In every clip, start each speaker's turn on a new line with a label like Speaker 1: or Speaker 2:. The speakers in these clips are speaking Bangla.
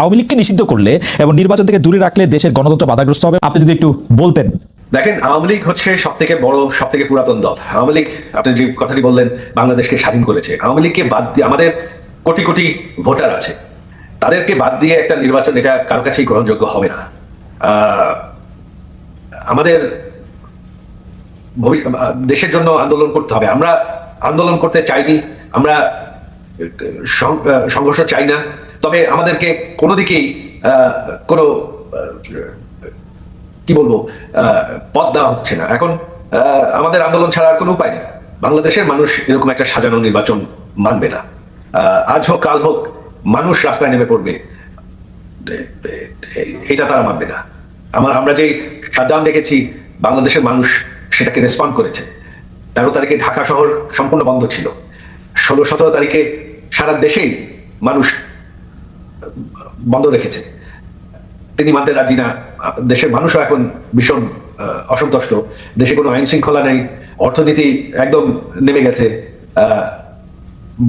Speaker 1: আওয়ামী লীগকে নিষিদ্ধ করলে এবং নির্বাচন থেকে দূরে রাখলে দেশের গণতন্ত্র বাধাগ্রস্ত হবে, আপনি যদি একটু বলতেন।
Speaker 2: দেখেন, আওয়ামী লীগ হচ্ছে সব থেকে বড়, সব থেকে পুরাতন দল। আওয়ামী লীগ, আপনি যে কথাটি বললেন, বাংলাদেশকে স্বাধীন করেছে। আওয়ামী লীগকে বাদ দিয়ে আমাদের কোটি কোটি ভোটার আছে, তাদেরকে বাদ দিয়ে একটা নির্বাচন, এটা কারো কাছেই গ্রহণযোগ্য হবে না। আমাদের দেশের জন্য আন্দোলন করতে হবে। আমরা আন্দোলন করতে চাইনি, আমরা সংঘর্ষ চাই না, তবে আমাদেরকে কোনো দিকেই কোনো কি বলবো পথ দেওয়া হচ্ছে না। এখন আমাদের আন্দোলন ছাড়া আর কোনো উপায় নেই। বাংলাদেশের মানুষ এরকম একটা সাজানো নির্বাচন মানবে না। আজ হোক কাল হোক মানুষ রাস্তায় নেমে পড়বে, এটা তারা মানবে না। আমরা যে শাটডাউন দেখেছি, বাংলাদেশের মানুষ সেটাকে রেসপন্ড করেছে। 13 তারিখে ঢাকা শহর সম্পূর্ণ বন্ধ ছিল। 16-17 তারিখে সারা দেশেই মানুষ বন্ধ রেখেছে। তিনি মানতে রাজি না। দেশের মানুষও এখন ভীষণ অসন্তুষ্ট। দেশে কোনো আইন শৃঙ্খলা নেই, অর্থনীতি একদম নেমে গেছে,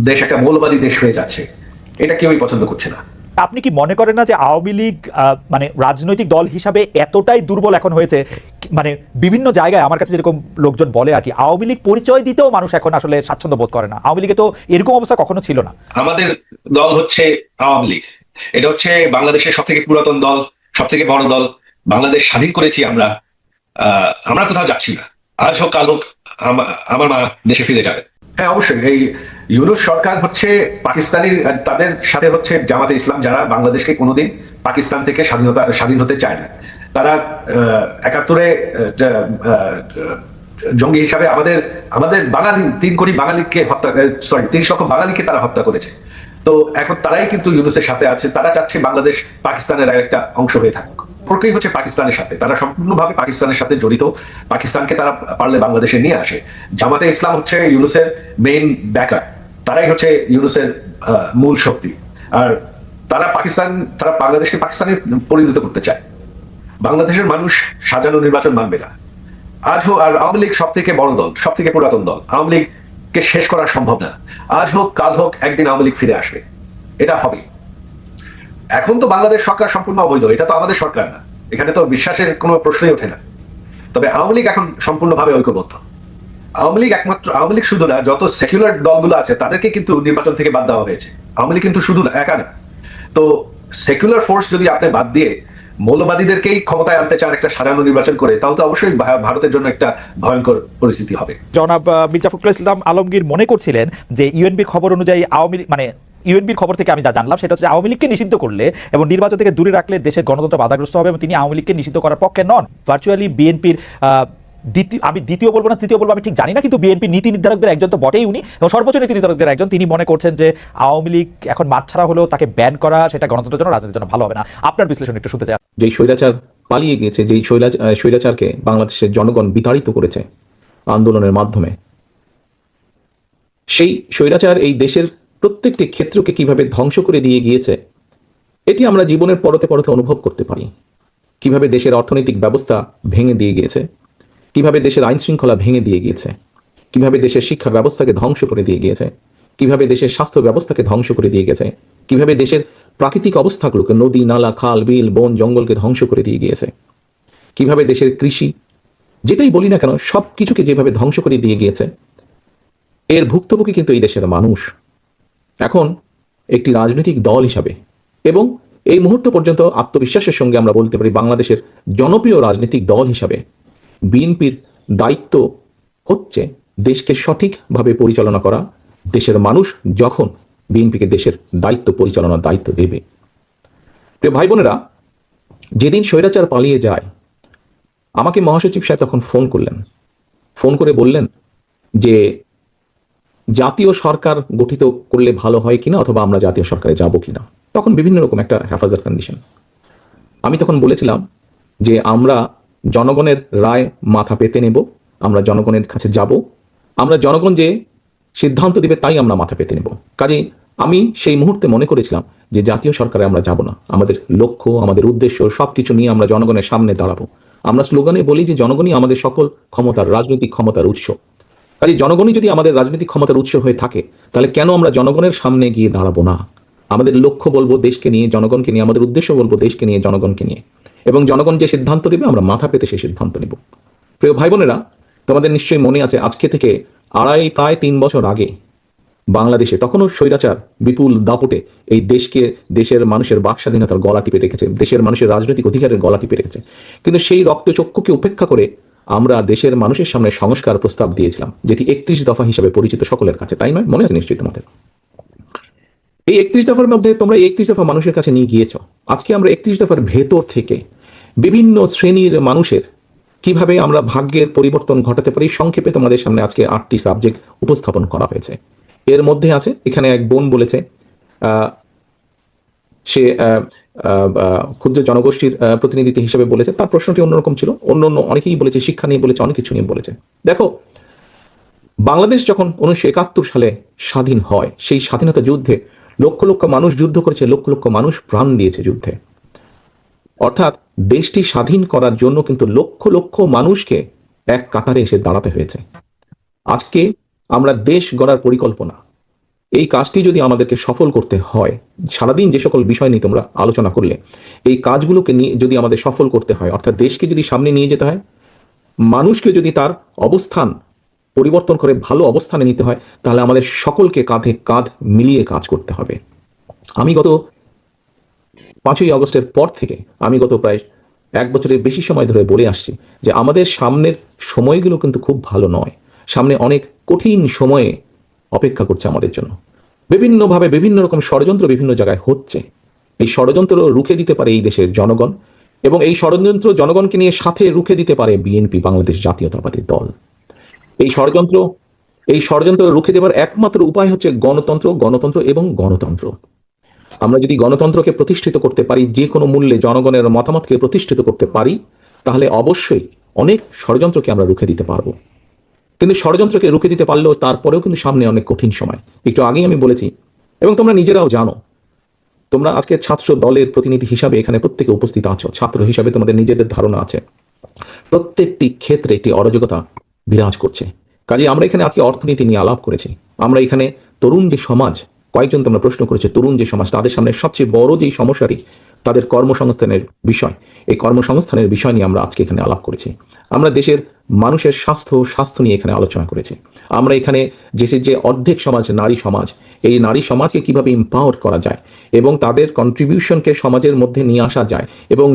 Speaker 2: দেশ একটা মৌলবাদী দেশ হয়ে যাচ্ছে। এটা কেউই পছন্দ করছে না।
Speaker 1: আপনি কি মনে করেন না যে আওয়ামী লীগ মানে রাজনৈতিক দল হিসাবে এতটাই দুর্বল এখন হয়েছে, মানে বিভিন্ন জায়গায় আমার কাছে যেরকম লোকজন বলে আর কি, আওয়ামী লীগ পরিচয় দিতেও মানুষ এখন আসলে স্বাচ্ছন্দ্য বোধ করে না? আওয়ামী লীগে তো এরকম অবস্থা কখনো ছিল না।
Speaker 2: আমাদের দল হচ্ছে আওয়ামী লীগ। এটা হচ্ছে বাংলাদেশের সব থেকে পুরাতন দল, সব থেকে বড় দল। বাংলাদেশ স্বাধীন করেছি আমরা। আমরা কোথাও যাচ্ছি না। আজ হোক কাল হোক আমার মা দেশে ফিরে যাবে। হ্যাঁ, অবশ্যই। এই ইউনূস সরকার হচ্ছে পাকিস্তানি, তাদের সাথে হচ্ছে জামাতে ইসলাম, যারা বাংলাদেশকে কোনোদিন পাকিস্তান থেকে স্বাধীন হতে চায় না। তারা 71-এ জঙ্গি হিসাবে আমাদের বাঙালি 3 কোটি বাঙালিকে হত্যা, 30 লক্ষ বাঙালিকে তারা হত্যা করেছে। তো এখন তারাই কিন্তু ইউনূসের সাথে আছে। তারা চাচ্ছে বাংলাদেশ পাকিস্তানের একটা অংশ হয়ে থাকুক। প্রকৃতি হচ্ছে পাকিস্তানের সাথে, তারা সম্পূর্ণভাবে পাকিস্তানের সাথে জড়িত। পাকিস্তানকে তারা পারলে বাংলাদেশে নিয়ে আসে। জামাতে ইসলাম হচ্ছে ইউনূসের মেইন ব্যাকার, তারাই হচ্ছে ইউনূসের মূল শক্তি। আর তারা বাংলাদেশকে পাকিস্তানে পরিণত করতে চায়। বাংলাদেশের মানুষ সাজানো নির্বাচন মানবে না। আজ হোক, আর আওয়ামী লীগ সব থেকে বড় দল, সব থেকে পুরাতন দল। আওয়ামী লীগকে শেষ করা সম্ভব না। আজ হোক কাল হোক একদিন আওয়ামী লীগ ফিরে আসবে, এটা হবে। এখন তো বাংলাদেশ সরকার সম্পূর্ণ অবৈধ, এটা তো আমাদের সরকার না, এখানে তো বিশ্বাসের কোনো প্রশ্নই ওঠে না। তবে আওয়ামী লীগ এখন সম্পূর্ণভাবে ঐক্যবদ্ধ। আওয়ামী লীগ শুধু না, যত সেকুলার দলগুলো আছে তাদেরকে কিন্তু নির্বাচন থেকে বাদ দেওয়া হয়েছে। আওয়ামী লীগ কিন্তু শুধু একা না। তো সেকুলার ফোর্স যদি আপনি বাদ দিয়ে মৌলবাদীদেরকেই ক্ষমতায় আনতে চান একটা সাজানো নির্বাচন করে, তাহলে তো অবশ্যই ভারতের জন্য একটা ভয়ঙ্কর পরিস্থিতি হবে।
Speaker 1: জনাব মির্জা ফখরুল ইসলাম আলমগীর মনে করছিলেন যে ইউএনবির খবর অনুযায়ী আওয়ামী লীগ, মানে ইউএনবির খবর থেকে আমি যা জানলাম সেটা হচ্ছে আওয়ামী লীগকে নিষিদ্ধ করলে এবং নির্বাচন থেকে দূরে রাখলে দেশের গণতন্ত্র বাধাগ্রস্ত হবে, এবং তিনি আওয়ামী লীগকে নিষিদ্ধ করার পক্ষে নন। ভার্চুয়ালি বিএনপির আমি দ্বিতীয় বলবো না তৃতীয় বলবো আমি ঠিক জানি না, কিন্তু বিএনপি নীতি নির্ধারকদের একজন তো বটেই উনি, এবং সর্বোচ্চ নীতি নির্ধারকদের একজন। তিনি মনে করছেন যে আওয়ামী লীগ এখন মাঠ ছাড়া হলেও তাকে ব্যান করা সেটা গণতন্ত্রের জন্য, রাজনীতির জন্য ভালো হবে না। আপনার বিশ্লেষণ একটু শুনতে চাই।
Speaker 3: যেই স্বৈরাচার পালিয়ে গিয়েছে, যেই স্বৈরাচারকে বাংলাদেশের জনগণ বিতাড়িত করেছে আন্দোলনের মাধ্যমে, সেই স্বৈরাচার এই দেশের প্রত্যেকটি ক্ষেত্রকে কিভাবে ধ্বংস করে দিয়ে গিয়েছে, এটি আমরা জীবনের পরতে পরতে অনুভব করতে পারি। কিভাবে দেশের অর্থনৈতিক ব্যবস্থা ভেঙে দিয়ে গিয়েছে, কিভাবে দেশের আইন শৃঙ্খলা ভেঙে দিয়ে গিয়েছে, কিভাবে দেশের শিক্ষা ব্যবস্থাকে ধ্বংস করে দিয়ে গিয়েছে, কিভাবে দেশের স্বাস্থ্য ব্যবস্থাকে ধ্বংস করে দিয়ে গেছে, কিভাবে দেশের প্রাকৃতিক অবস্থাগুলোকে, নদী নালা খাল বিল বন জঙ্গলকে ধ্বংস করে দিয়ে গিয়েছে, কিভাবে দেশের কৃষি, যেটাই বলি না কেন, সব কিছুকে যেভাবে ধ্বংস করে দিয়ে গিয়েছে, এর ভুক্তভোগী কিন্তু এই দেশের মানুষ। এখন একটি রাজনৈতিক দল হিসাবে এবং এই মুহূর্ত পর্যন্ত আত্মবিশ্বাসের সঙ্গে আমরা বলতে পারি বাংলাদেশের জনপ্রিয় রাজনৈতিক দল হিসাবে বিএনপির দায়িত্ব হচ্ছে দেশকে সঠিকভাবে পরিচালনা করা। দেশের মানুষ যখন বিএনপিকে দেশের দায়িত্ব পরিচালনার দায়িত্ব দেবে। প্রিয় ভাই বোনেরা, যেদিন স্বৈরাচার পালিয়ে যায়, আমাকে মহাসচিব সাহেব তখন ফোন করলেন। ফোন করে বললেন যে জাতীয় সরকার গঠিত করলে ভালো হয় কিনা, অথবা আমরা জাতীয় সরকারে যাব কিনা। তখন বিভিন্ন রকম একটা হেফাজত কন্ডিশন। আমি তখন বলেছিলাম যে আমরা জনগণের রায় মাথা পেতে নেব, আমরা জনগণের কাছে যাব, আমরা জনগণ যে সিদ্ধান্ত দিবে তাই আমরা মাথা পেতে নেব। কাজেই আমি সেই মুহূর্তে মনে করেছিলাম যে জাতীয় সরকারে আমরা যাব না। আমাদের লক্ষ্য, আমাদের উদ্দেশ্য সবকিছু নিয়ে আমরা জনগণের সামনে দাঁড়াবো। আমরা স্লোগানে বলি যে জনগণই আমাদের সকল ক্ষমতার, রাজনৈতিক ক্ষমতার উৎস। কাজে জনগণই যদি আমাদের রাজনৈতিক ক্ষমতার উৎস হয়ে থাকে, তাহলে কেন আমরা জনগণের সামনে গিয়ে দাঁড়াবো না? আমাদের লক্ষ্য বলবো দেশকে নিয়ে, জনগণকে নিয়ে, আমাদের উদ্দেশ্য বলবো দেশকে নিয়ে, জনগণকে নিয়ে, এবং জনগণ যে সিদ্ধান্ত দেবে আমরা মাথা পেতে সেই সিদ্ধান্ত নেব। প্রিয় ভাই বোনেরা, তোমাদের নিশ্চয়ই মনে আছে আজকে থেকে প্রায় 3 বছর আগে বাংলাদেশে তখনও স্বৈরাচার বিপুল দাপটে এই দেশকে, দেশের মানুষের বাক স্বাধীনতার গলা টিপে রেখেছে, দেশের মানুষের রাজনৈতিক অধিকারের গলা টিপে রেখেছে। কিন্তু সেই রক্তচক্ষুকে উপেক্ষা করে আমরা দেশের মানুষের সামনে সংস্কার প্রস্তাব দিয়েছিলাম, যেটি 31 দফা হিসাবে পরিচিত সকলের কাছে, তাই নয়? মনে আছে নিশ্চয়ই তোমাদের। এই 31 দফার মধ্যে তোমরা 31 দফা মানুষের কাছে নিয়ে গিয়েছ। আজকে আমরা 31 দফার ভেতর থেকে বিভিন্ন শ্রেণীর মানুষের কিভাবে আমরা ভাগ্যের পরিবর্তন ঘটাতে পারি সংক্ষেপে তোমাদের সামনে আজকে 8টি সাবজেক্ট উপস্থাপন করা হয়েছে। এর মধ্যে আছে, এখানে এক বোন বলেছে সে ক্ষুদ্র জনগোষ্ঠীর প্রতিনিধি হিসেবে বলেছে, তার প্রশ্নটি অন্যরকম ছিল। অন্য অনেকেই বলেছে, শিক্ষা নিয়ে বলেছে, অনেক কিছু নিয়ে বলেছে। দেখো, বাংলাদেশ যখন 1971 সালে স্বাধীন হয়, সেই স্বাধীনতা যুদ্ধে লক্ষ লক্ষ মানুষ যুদ্ধ করেছে, লক্ষ লক্ষ মানুষ প্রাণ দিয়েছে যুদ্ধে। অর্থাৎ দেশটি স্বাধীন করার জন্য কিন্তু লক্ষ লক্ষ মানুষকে এক কাতারে এসে দাঁড়াতে হয়েছে। আজকে আমরা দেশ গড়ার পরিকল্পনা, এই কাজটি যদি আমাদেরকে সফল করতে হয়, সারাদিন যে সকল বিষয় নিয়ে তোমরা আলোচনা করলে, এই কাজগুলোকে নিয়ে যদি আমাদের সফল করতে হয়, অর্থাৎ দেশকে যদি সামনে নিয়ে যেতে হয়, মানুষকে যদি তার অবস্থান পরিবর্তন করে ভালো অবস্থানে নিতে হয়, তাহলে আমাদের সকলকে কাঁধে কাঁধ মিলিয়ে কাজ করতে হবে। আমি গত 5ই আগস্টের পর থেকে আমি গত প্রায় 1 বছরের বেশি সময় ধরে বলে আসছি যে আমাদের সামনের সময়গুলো কিন্তু খুব ভালো নয়। সামনে অনেক কঠিন সময়ে অপেক্ষা করছে আমাদের জন্য। বিভিন্নভাবে বিভিন্ন রকম ষড়যন্ত্র বিভিন্ন জায়গায় হচ্ছে। এই ষড়যন্ত্র রুখে দিতে পারে এই দেশের জনগণ, এবং এই ষড়যন্ত্র জনগণকে নিয়ে সাথে রুখে দিতে পারে বিএনপি, বাংলাদেশ জাতীয়তাবাদী দল। এই ষড়যন্ত্র রুখে দেওয়ার একমাত্র উপায় হচ্ছে গণতন্ত্র, গণতন্ত্র এবং গণতন্ত্র। আমরা যদি গণতন্ত্রকে প্রতিষ্ঠিত করতে পারি, যে কোনো মূল্যে জনগণের মতামতকে প্রতিষ্ঠিত করতে পারি, তাহলে অবশ্যই অনেক ষড়যন্ত্রকে আমরা রুখে দিতে পারবো। কিন্তু ষড়যন্ত্রকে রুখে দিতে পারলেও তারপরেও কিন্তু সামনে অনেক কঠিন সময়। একটু আগেই আমি বলেছি, এবং তোমরা নিজেরাও জানো, তোমরা আজকে ছাত্র দলের প্রতিনিধি হিসাবে এখানে প্রত্যেকে উপস্থিত আছো, ছাত্র হিসাবে তোমাদের নিজেদের ধারণা আছে প্রত্যেকটি ক্ষেত্রে একটি অরাজকতা বিরাজ করছে। কাজে আমরা এখানে আজকে অর্থনীতি নিয়ে আলাপ করেছি। আমরা এখানে তরুণ যে সমাজ, কয়েকজন তোমরা প্রশ্ন করেছো, তরুণ যে সমাজ, তাদের সামনে সবচেয়ে বড় যেই সমস্যাটি তাদের কর্মসংস্থানের বিষয়, এই কর্মসংস্থানের বিষয় নিয়ে আমরা আজকে এখানে আলাপ করেছি। আমরা দেশের মানুষের স্বাস্থ্য নিয়ে এখানে আলোচনা করেছি। আমরা এখানে দেশের যে অর্ধেক সমাজ নারী সমাজ, এই নারী সমাজকে কিভাবে এম্পাওয়ার করা যায় এবং তাদের কন্ট্রিবিউশনকে সমাজের মধ্যে নিয়ে আসা যায়, এবং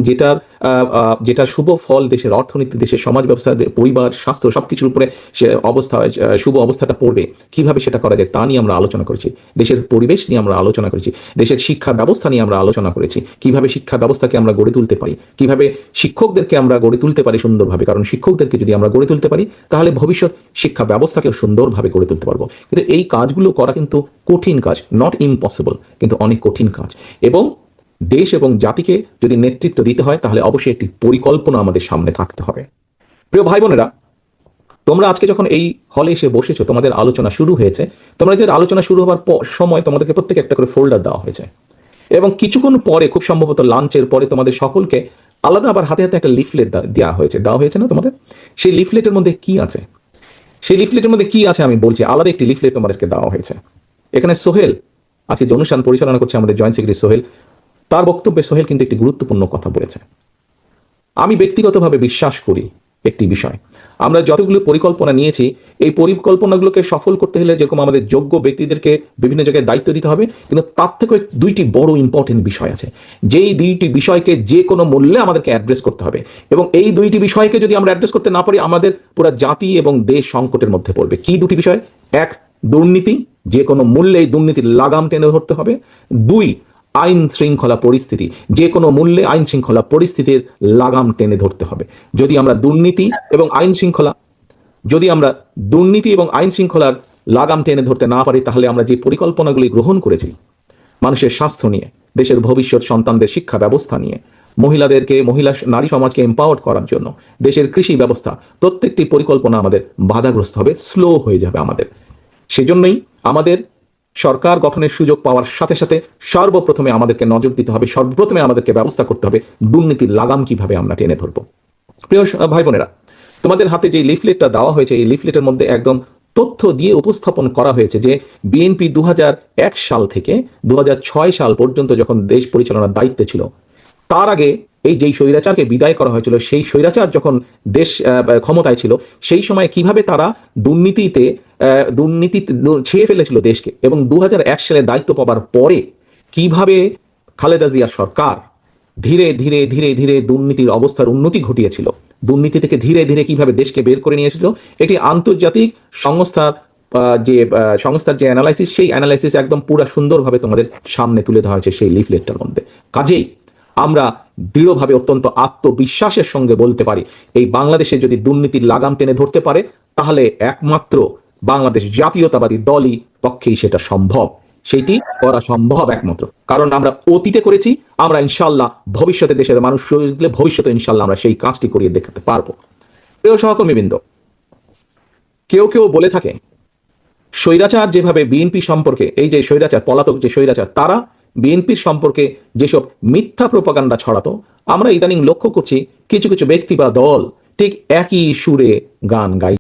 Speaker 3: যেটা শুভ ফল দেশের অর্থনীতি, দেশের সমাজ ব্যবস্থা, পরিবার, স্বাস্থ্য সবকিছুর উপরে সে শুভ অবস্থাটা পড়বে, কিভাবে সেটা করা যায় তা নিয়ে আমরা আলোচনা করেছি। দেশের পরিবেশ নিয়ে আমরা আলোচনা করেছি। দেশের শিক্ষা ব্যবস্থা নিয়ে আমরা আলোচনা করেছি। কিভাবে শিক্ষা ব্যবস্থাকে আমরা গড়ে তুলতে পারি, কিভাবে শিক্ষকদেরকে আমরা গড়ে তুলতে পারি সুন্দরভাবে, কারণ শিক্ষকদেরকে যদি আমরা গড়ে তুলতে পারি তাহলে ভবিষ্যৎ শিক্ষা ব্যবস্থাকেও সুন্দরভাবে গড়ে তুলতে পারবো। কিন্তু এই কাজগুলো করা কিন্তু কঠিন কাজ, নট ইম্পসিবল, কিন্তু অনেক কঠিন কাজ। এবং দেশ এবং জাতিকে যদি নেতৃত্ব দিতে হয় তাহলে অবশ্যই একটি পরিকল্পনা আমাদের সামনে থাকতে হবে। প্রিয় ভাই বোনেরা, তোমরা আজকে যখন এই হলে এসে বসেছো, তোমাদের আলোচনা শুরু হয়েছে, তোমাদের আলোচনা শুরু হওয়ার সময় তোমাদেরকে প্রত্যেকে একটা করে ফোল্ডার দেওয়া হয়েছে, এবং কিছুক্ষণ পরে, খুব সম্ভবত লাঞ্চের পরে, তোমাদের সকলকে আলাদা আবার হাতে হাতে একটা লিফলেট দেওয়া হয়েছে না তোমাদের? সেই লিফলেটের মধ্যে কি আছে? সেই লিফলেটের মধ্যে কি আছে আমি বলছি। আলাদা একটি লিফলেট তোমাদেরকে দেওয়া হয়েছে। এখানে সোহেল আজকে যে অনুষ্ঠান পরিচালনা করছে, আমাদের জয়েন্ট সেক্রেটারি সোহেল, তার বক্তব্যে সোহেল কিন্তু একটি গুরুত্বপূর্ণ কথা বলেছে। আমি ব্যক্তিগতভাবে বিশ্বাস করি একটি বিষয়, আমরা যতগুলো পরিকল্পনা নিয়েছি, এই পরিকল্পনাগুলোকে সফল করতে হলে যেরকম আমাদের যোগ্য ব্যক্তিদেরকে বিভিন্ন জায়গায় দায়িত্ব দিতে হবে, কিন্তু তার থেকেও 2টি বড় ইম্পর্টেন্ট বিষয় আছে, যেই 2টি বিষয়কে যে কোনো মূল্যে আমাদেরকে অ্যাড্রেস করতে হবে। এবং এই 2টি বিষয়কে যদি আমরা অ্যাড্রেস করতে না পারি, আমাদের পুরো জাতি এবং দেশ সংকটের মধ্যে পড়বে। কি 2টি বিষয়? 1, দুর্নীতি, যে কোনো মূল্যে এই দুর্নীতির লাগাম টেনে ধরতে হবে। 2, আইন শৃঙ্খলা পরিস্থিতি, যে কোনো মূল্যে আইন শৃঙ্খলা পরিস্থিতির লাগাম টেনে ধরতে হবে। যদি আমরা দুর্নীতি এবং আইন শৃঙ্খলার লাগাম টেনে ধরতে না পারি, তাহলে আমরা যে পরিকল্পনাগুলি গ্রহণ করেছি মানুষের স্বাস্থ্য নিয়ে, দেশের ভবিষ্যৎ সন্তানদের শিক্ষা ব্যবস্থা নিয়ে, নারী সমাজকে এম্পাওয়ার করার জন্য, দেশের কৃষি ব্যবস্থা, প্রত্যেকটি পরিকল্পনা আমাদের বাধাগ্রস্ত হবে, স্লো হয়ে যাবে আমাদের। সেজন্যই আমাদের সরকার গঠনের সুযোগ পাওয়ার সাথে সাথে সর্বপ্রথমে আমাদেরকে নজর দিতে হবে, সর্বপ্রথমে আমাদেরকে ব্যবস্থা করতে হবে দুর্নীতির লাগাম কিভাবে আমরা টেনে ধরবো। প্রিয় ভাই বোনেরা, তোমাদের হাতে যে লিফলেটটা দেওয়া হয়েছে, এই লিফলেটের মধ্যে একদম তথ্য দিয়ে উপস্থাপন করা হয়েছে যে বিএনপি 2001 সাল থেকে 2006 সাল পর্যন্ত যখন দেশ পরিচালনার দায়িত্বে ছিল, তার আগে এই যেই স্বৈরাচারকে বিদায় করা হয়েছিল, সেই স্বৈরাচার যখন দেশ ক্ষমতায় ছিল, সেই সময় কিভাবে তারা দুর্নীতি ছেয়ে ফেলেছিল দেশকে, এবং 2001 সালে দায়িত্ব পাবার পরে কিভাবে খালেদা জিয়া সরকার ধীরে ধীরে ধীরে ধীরে দুর্নীতির অবস্থার উন্নতি ঘটিয়েছিল, দুর্নীতি থেকে ধীরে ধীরে কিভাবে দেশকে বের করে নিয়েছিল, এটি আন্তর্জাতিক সংস্থার যে অ্যানালাইসিস, সেই অ্যানালাইসিস একদম পুরো সুন্দরভাবে তোমাদের সামনে তুলে ধরা হয়েছে সেই লিফলেটটার মধ্যে। কাজেই আমরা দৃঢ়ভাবে অত্যন্ত আত্মবিশ্বাসের সঙ্গে বলতে পারি, এই বাংলাদেশে যদি দুর্নীতির লাগাম টেনে ধরতে পারে, তাহলে একমাত্র বাংলাদেশ জাতীয়তাবাদী দলই পক্ষেই সেটা সম্ভব। সেটি করা সম্ভব একমাত্র কারণ আমরা অতীতে করেছি, আমরা ইনশাল্লাহ ভবিষ্যতে দেশের মানুষ ভবিষ্যতে ইনশাল্লাহ আমরা সেই কাজটি করিয়ে দেখাতে পারবো। প্রিয় সহকর্মীবৃন্দ, কেউ কেউ বলে থাকে স্বৈরাচার যেভাবে বিএনপি সম্পর্কে, এই যে স্বৈরাচার, পলাতক যে স্বৈরাচার, তারা বিএনপির সম্পর্কে যেসব মিথ্যা প্রোপাগান্ডা ছড়াতো, আমরা ইদানিং লক্ষ্য করছি কিছু কিছু ব্যক্তি বা দল ঠিক একই সুরে গান গাই।